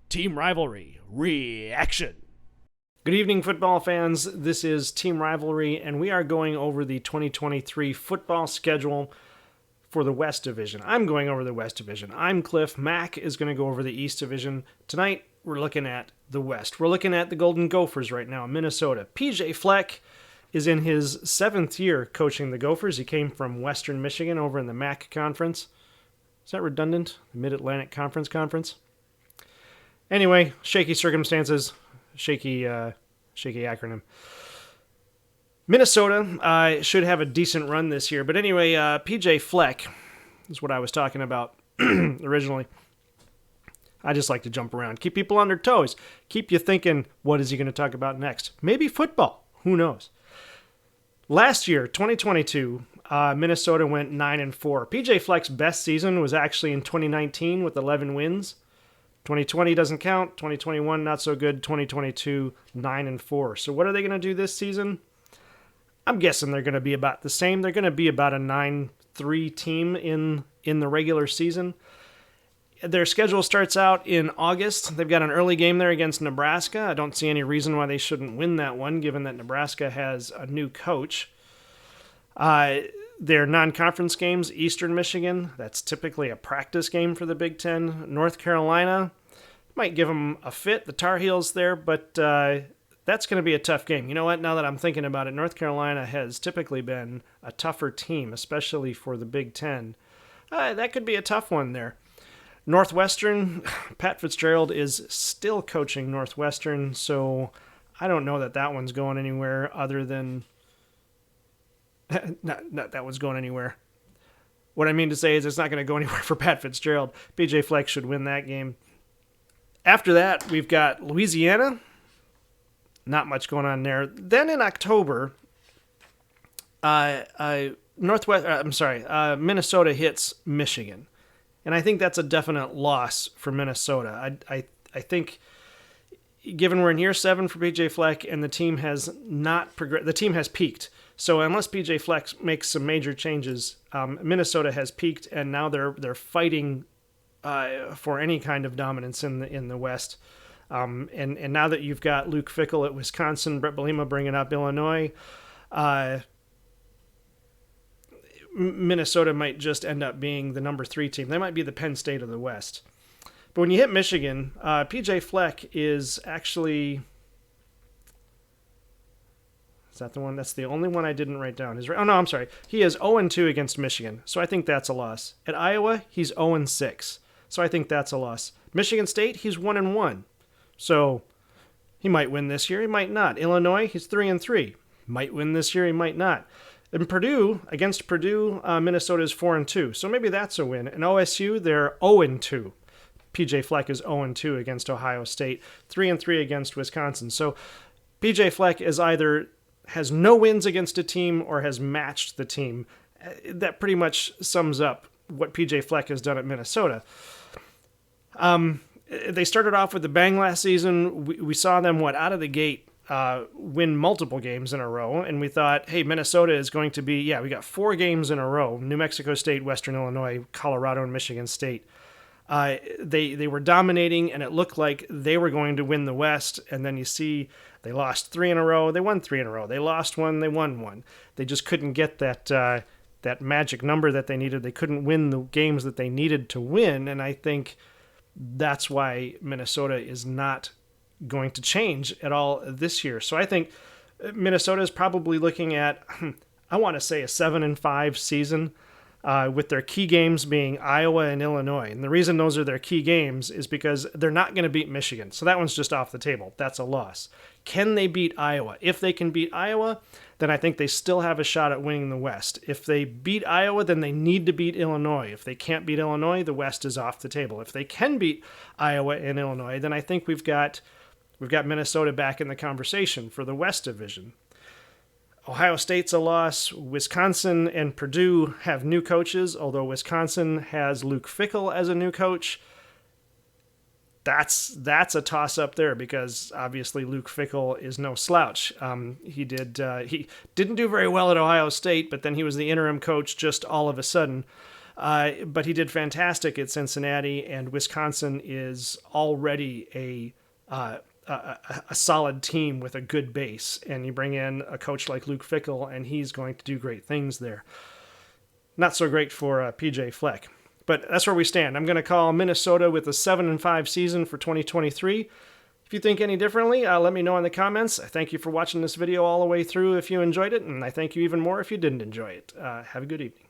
Team Rivalry Reaction. Good evening, football fans. This is Team Rivalry, and we are going over the 2023 football schedule for the West Division. I'm going over the West Division. I'm Cliff. Mac is going to go over the East Division. Tonight, we're looking at the West. We're looking at the Golden Gophers right now in Minnesota. PJ Fleck is in his 7th year coaching the Gophers. He came from Western Michigan over in the MAC Conference. Is that redundant? The Mid-Atlantic Conference? Anyway, shaky circumstances, shaky acronym. Minnesota should have a decent run this year. But anyway, PJ Fleck is what I was talking about originally. I just like to jump around, keep people on their toes, keep you thinking, what is he going to talk about next? Maybe football. Who knows? Last year, 2022, Minnesota went 9-4. PJ Fleck's best season was actually in 2019 with 11 wins. 2020 doesn't count. 2021, not so good. 2022, 9-4. So what are they going to do this season? I'm guessing they're going to be about the same. They're going to be about a 9-3 team in the regular season. Their schedule starts out in August. They've got an early game there against Nebraska. I don't see any reason why they shouldn't win that one, given that Nebraska has a new coach. Their non-conference games, Eastern Michigan, that's typically a practice game for the Big Ten. North Carolina might give them a fit, the Tar Heels there, but that's going to be a tough game. You know what? Now that I'm thinking about it, North Carolina has typically been a tougher team, especially for the Big Ten. That could be a tough one there. Northwestern, Pat Fitzgerald is still coaching Northwestern, so I don't know that one's going anywhere other than... not that one's going anywhere. What I mean to say is it's not going to go anywhere for Pat Fitzgerald. PJ Fleck should win that game. After that, we've got Louisiana. Not much going on there. Then in October, Minnesota hits Michigan. And I think that's a definite loss for Minnesota. I think, given we're in year 7 for PJ Fleck and the team has not progressed, the team has peaked. So unless PJ Fleck makes some major changes, Minnesota has peaked, and now they're fighting for any kind of dominance in the West. And now that you've got Luke Fickell at Wisconsin, Brett Bielema bringing up Illinois, Minnesota might just end up being the number 3 team. They might be the Penn State of the West. But when you hit Michigan, PJ Fleck is actually... Is that the one? That's the only one I didn't write down. Oh, no, I'm sorry. He is 0-2 against Michigan, so I think that's a loss. At Iowa, he's 0-6, so I think that's a loss. Michigan State, he's 1-1, so he might win this year. He might not. Illinois, he's 3-3. Might win this year. He might not. And Purdue, against Purdue, Minnesota is 4-2, so maybe that's a win. And OSU, they're 0-2. PJ Fleck is 0-2 against Ohio State, 3-3 against Wisconsin. So PJ Fleck is either has no wins against a team or has matched the team. That pretty much sums up what PJ Fleck has done at Minnesota. They started off with a bang last season. We saw them, out of the gate, win multiple games in a row, and we thought, hey, Minnesota is going to be, we got 4 games in a row, New Mexico State, Western Illinois, Colorado, and Michigan State. They were dominating, and it looked like they were going to win the West, and then you see they lost 3 in a row, they won 3 in a row, they lost 1, they won 1. They just couldn't get that magic number that they needed. They couldn't win the games that they needed to win, and I think that's why Minnesota is not going to change at all this year. So I think Minnesota is probably looking at, I want to say, a 7-5 season, with their key games being Iowa and Illinois. And the reason those are their key games is because they're not going to beat Michigan. So that one's just off the table. That's a loss. Can they beat Iowa? If they can beat Iowa, then I think they still have a shot at winning the West. If they beat Iowa, then they need to beat Illinois. If they can't beat Illinois, the West is off the table. If they can beat Iowa and Illinois, then I think we've got Minnesota back in the conversation for the West Division. Ohio State's a loss. Wisconsin and Purdue have new coaches, although Wisconsin has Luke Fickell as a new coach. That's a toss-up there because obviously Luke Fickell is no slouch. He didn't do very well at Ohio State, but then he was the interim coach just all of a sudden. But he did fantastic at Cincinnati, and Wisconsin is already a solid team with a good base. And you bring in a coach like Luke Fickell, and he's going to do great things there. Not so great for PJ Fleck. But that's where we stand. I'm going to call Minnesota with a 7-5 season for 2023. If you think any differently, let me know in the comments. I thank you for watching this video all the way through if you enjoyed it, and I thank you even more if you didn't enjoy it. Have a good evening.